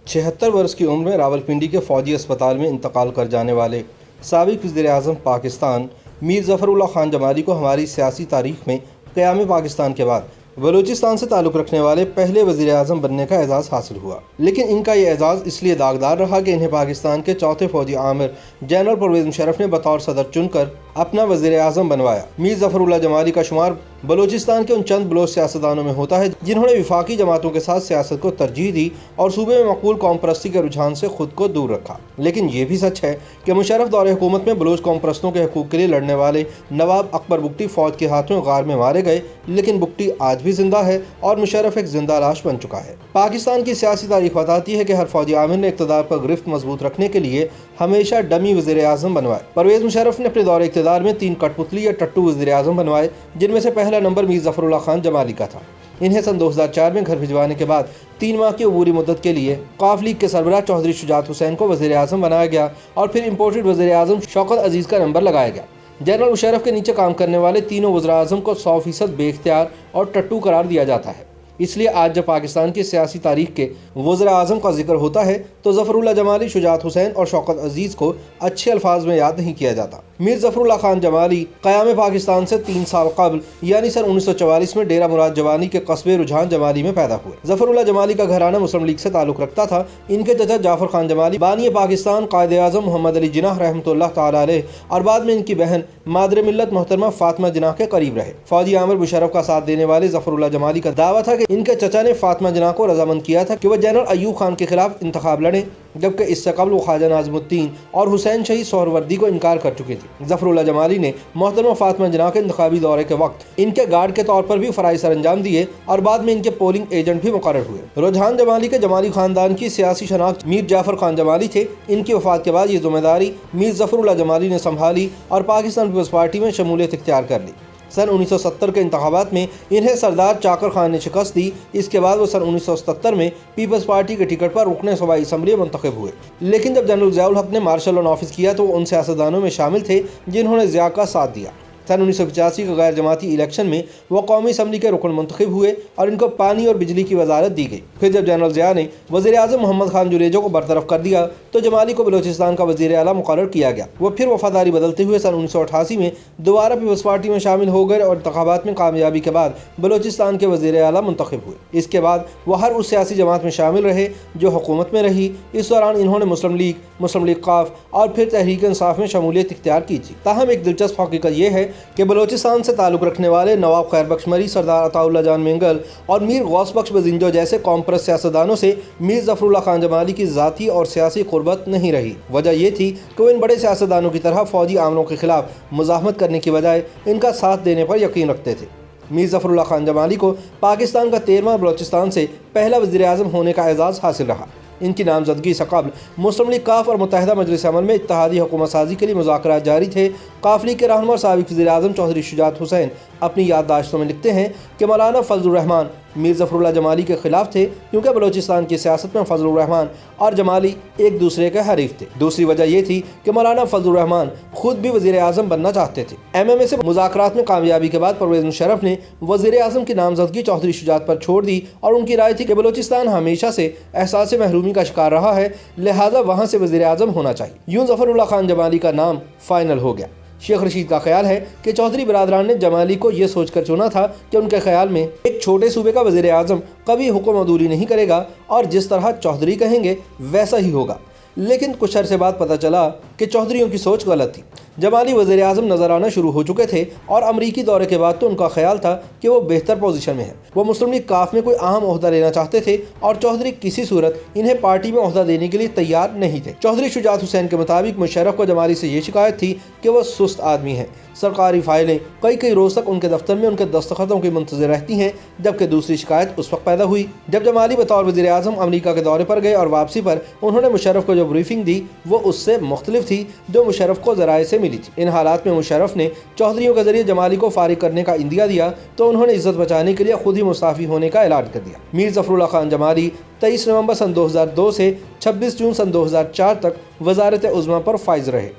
76 वर्ष की उम्र में रावलपिंडी के फौजी अस्पताल में इंतकाल कर जाने वाले साबिक वज़ीर-ए-आज़म पाकिस्तान मीर ज़फ़रुल्लाह खान जमाली को हमारी सियासी तारीख में क़याम पाकिस्तान के बाद बलूचिस्तान से ताल्लुक़ रखने वाले पहले वज़ीर-ए-आज़म बनने का एजाज़ हासिल हुआ। लेकिन इनका ये एजाज़ इसलिए दागदार रहा कि इन्हें पाकिस्तान के चौथे फौजी आमिर जनरल परवेज़ मुशर्रफ ने बतौर सदर चुनकर अपना वज़ीर-ए-आज़म बनवाया। मीर ज़फ़रुल्लाह जमाली का शुमार बलूचिस्तान के उन चंद बलोच सियासतदानों में होता है जिन्होंने विफाकी जमातों के साथ सियासत को तरजीह दी और सूबे में मकबूल कौम परस्ती के रुझान से खुद को दूर रखा। लेकिन ये भी सच है कि मुशर्रफ दौरे हुकूमत में बलोच कौम परस्तों के हकूक़ के लिए लड़ने वाले नवाब अकबर बुगटी फ़ौज के हाथों गार में मारे गए, लेकिन बुगटी आज भी जिंदा है और मुशर्रफ एक जिंदा लाश बन चुका है। पाकिस्तान की सियासी तारीख बताती है कि हर फौजी आमिर ने इक़्तिदार पर गिरफ्त मजबूत रखने के लिए हमेशा डमी वज़ीर-ए-आज़म बनवाए। परवेज़ मुशर्रफ ने अपने दौरे इक़्तिदार में 3 कठपुतली या टट्टू वज़ीर-ए-आज़म बनवाए, जिनमें से पहला नंबर मीर ज़फ़रुल्लाह खान जमाली का था। इन्हें सन 2004 में घर भिजवाने के बाद 3 माह की अबूरी मुद्दत के लिए काफ लीग के सरबराह चौधरी शुजात हुसैन को वज़ीर-ए-आज़म बनाया गया और फिर इम्पोर्टेड वज़ीर-ए-आज़म शौकत अजीज़ का नंबर लगाया गया। जनरल मुशर्रफ के नीचे काम करने वाले तीनों वज़ीर-ए-आज़म को 100% बेख्तियार और टट्टू करार दिया जाता है। इसलिए आज जब पाकिस्तान की सियासी तारीख के वज़ीर-ए-आज़म का जिक्र होता है तो ज़फ़रुल्लाह जमाली, शुजात हुसैन और शौकत अजीज़ को अच्छे अल्फाज में याद नहीं किया जाता। मीर ज़फ़रुल्लाह खान जमाली क़याम पाकिस्तान से 3 साल कबल यानी सन 1944 में डेरा मुराद जवानी के कस्बे रुझान जमाली में पैदा हुए। ज़फ़रुल्लाह जमाली का घराना मुस्लिम लीग से ताल्लुक़ रखता था। इनके चचा जाफ़र खान जमाली बानी पाकिस्तान क़ायद-ए-आज़म मोहम्मद अली जिन्नाह रहमतुल्लाह तआला अलैह और बाद में इनकी बहन मादर मिल्लत मोहतरमा फ़ातिमा जिन्नाह के करीब रहे। फौजी आमिर मुशर्रफ का साथ देने वाले ज़फ़रुल्लाह जमाली का दावा था कि इनके चचा ने फ़ातिमा जिन्नाह को रजामंद किया था कि वह जनरल अयूब खान के खिलाफ इंतखाब लड़ें, जबकि इससे कबल वो ख्वाजा नाज़िमुद्दीन और हुसैन शहीद सोहरवर्दी को इनकार कर चुके थे। ज़फ़रुल्लाह जमाली ने मोहतरमा फ़ातिमा जिन्नाह के इंतखाबी दौरे के वक्त इनके गार्ड के तौर पर भी फ़राइज़ सरअंजाम दिए और बाद में इनके पोलिंग एजेंट भी मुकर्रर हुए। रुझान जमाली के जमाली ख़ानदान की सियासी शनाख्त मीर जाफ़र खान जमाली थे। इनकी वफ़ात के बाद ये ज़िम्मेदारी मीर ज़फ़रुल्लाह जमाली ने संभाली और पाकिस्तान पीपल्स पार्टी में शमूलियत इख्तियार कर ली। सन 1970 के इंतखाबात में इन्हें सरदार चाकर खान ने शिकस्त दी। इसके बाद वो सन 1977 में पीपल्स पार्टी के टिकट पर रुकने सूबाई असम्बली मुंतखब हुए। लेकिन जब जनरल ज़िया उल हक ने मार्शल लॉ नाफिज किया तो वो उन सियासतदानों में शामिल थे जिन्होंने ज़िया का साथ दिया। सन 1985 के गैर जमाती इलेक्शन में वो कौमी असम्बली के रुकन मुंतखब हुए और इनको पानी और बिजली की वजारत दी गई। फिर जब जनरल ज़िया ने वज़ीर-ए-आज़म मोहम्मद खान जुनेजो को बरतरफ कर दिया तो जमाली को बलूचिस्तान का वज़ीर आला मुकर्रर किया गया। वो फिर वफादारी बदलते हुए सन 1988 में दोबारा पीपल्स पार्टी में शामिल हो गए और इंतखाबात में कामयाबी के बाद बलूचिस्तान के वज़ीर आला मुंतखब हुए। इसके बाद वह हर उस सियासी जमात में शामिल रहे जो हुकूमत में रही। इस दौरान इन्होंने मुस्लिम लीग काफ और फिर तहरीक इंसाफ में शमूलियत इख्तियार की थी। ताहम एक दिलचस्प हकीकत यह है कि बलूचिस्तान से ताल्लुक़ रखने वाले नवाब खैर बख्श मरी, सरदार अताउल्लाह जान मेंगल और मीर गौस बख्श बजिंजो जैसे कौम परस्त सियासतदानों से मीर ज़फ़रुल्लाह खान जमाली की ज़ाती और सियासी क़ुर्बत नहीं रही। वजह यह थी कि वो इन बड़े सियासतदानों की तरह फ़ौजी आमलों के खिलाफ मुज़ाहमत करने की बजाय इनका साथ देने पर यकीन रखते थे। मीर ज़फ़रुल्लाह खान जमाली को पाकिस्तान का 13वां बलूचिस्तान से पहला वज़ीर-ए-आज़म होने का एजाज़ हासिल रहा। इनकी नामजदगी से कबल मुस्लिम लीग काफ और मुत्तहिदा मजलिस अमल में इत्तेहादी हुकूमत साजी के लिए मुज़ाकरात जारी थे। काफ लीग के रहनुमा साबिक़ वज़ीर-ए-आज़म चौधरी शुजात हुसैन अपनी याददाश्तों में लिखते हैं कि मौलाना फजलुर रहमान मीर ज़फ़रुल्लाह जमाली के खिलाफ थे क्योंकि बलूचिस्तान की सियासत में फजलुर रहमान और जमाली एक दूसरे के हरीफ थे। दूसरी वजह यह थी कि मौलाना फजलुर रहमान खुद भी वज़ीर-ए-आज़म बनना चाहते थे। MMA से मुज़ाकरात में कामयाबी के बाद परवेज़ मुशर्रफ ने वज़ीर-ए-आज़म की नामज़दगी चौधरी शुजात पर छोड़ दी और उनकी राय थी कि बलूचिस्तान हमेशा से एहसास महरूमी का शिकार रहा है, लिहाजा वहाँ से वज़ीर-ए-आज़म होना चाहिए। यूँ ज़फ़रुल्लाह खान जमाली का नाम फाइनल हो गया। शेख रशीद का ख्याल है कि चौधरी बिरादरान ने जमाली को यह सोचकर चुना था कि उनके ख्याल में एक छोटे सूबे का वज़ीर-ए-आज़म कभी हुक्म अदूली नहीं करेगा और जिस तरह चौधरी कहेंगे वैसा ही होगा। लेकिन कुछ अरसे बाद पता चला कि चौधरियों की सोच गलत थी। जमाली वज़ीर-ए-आज़म नज़र आना शुरू हो चुके थे और अमरीकी दौरे के बाद तो उनका ख्याल था कि वो बेहतर पोजीशन में है। वो मुस्लिम लीग काफ में कोई अहम ओहदा लेना चाहते थे और चौधरी किसी सूरत इन्हें पार्टी में ओहदा देने के लिए तैयार नहीं थे। चौधरी शुजात हुसैन के मुताबिक मुशर्रफ को जमाली से ये शिकायत थी कि वह सुस्त आदमी है। सरकारी फाइलें कई रोज़ तक उनके दफ्तर में उनके दस्तखतों की मुंतज़िर रहती हैं। जबकि दूसरी शिकायत उस वक्त पैदा हुई जब जमाली बतौर वज़ीर-ए-आज़म अमरीका के दौरे पर गए और वापसी पर उन्होंने मुशर्रफ को जो ब्रीफिंग दी वो उससे मुख्तलिफ थी जो मुशर्रफ को ज़राए से मिली थी। इन हालात में मुशर्रफ ने चौधरियों के जरिए जमाली को फारिग करने का इंदिया दिया तो उन्होंने इज्जत बचाने के लिए खुद ही मुस्ताफ़ी होने का ऐलान कर दिया। मीर ज़फ़रुल्लाह खान जमाली 23 नवंबर सन 2002 से 26 जून सन 2004 तक वज़ारत उज़्मा पर फाइज रहे।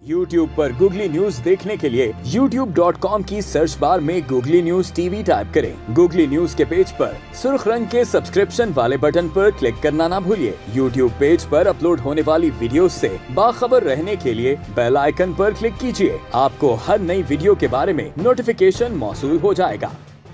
YouTube पर गूगली न्यूज देखने के लिए youtube.com की सर्च बार में गूगली न्यूज टीवी टाइप करें। गूगली न्यूज के पेज पर सुर्ख रंग के सब्सक्रिप्शन वाले बटन पर क्लिक करना ना भूलिए। YouTube पेज पर अपलोड होने वाली वीडियोस से बाखबर रहने के लिए बेल आइकन पर क्लिक कीजिए। आपको हर नई वीडियो के बारे में नोटिफिकेशन मौसूल हो जाएगा।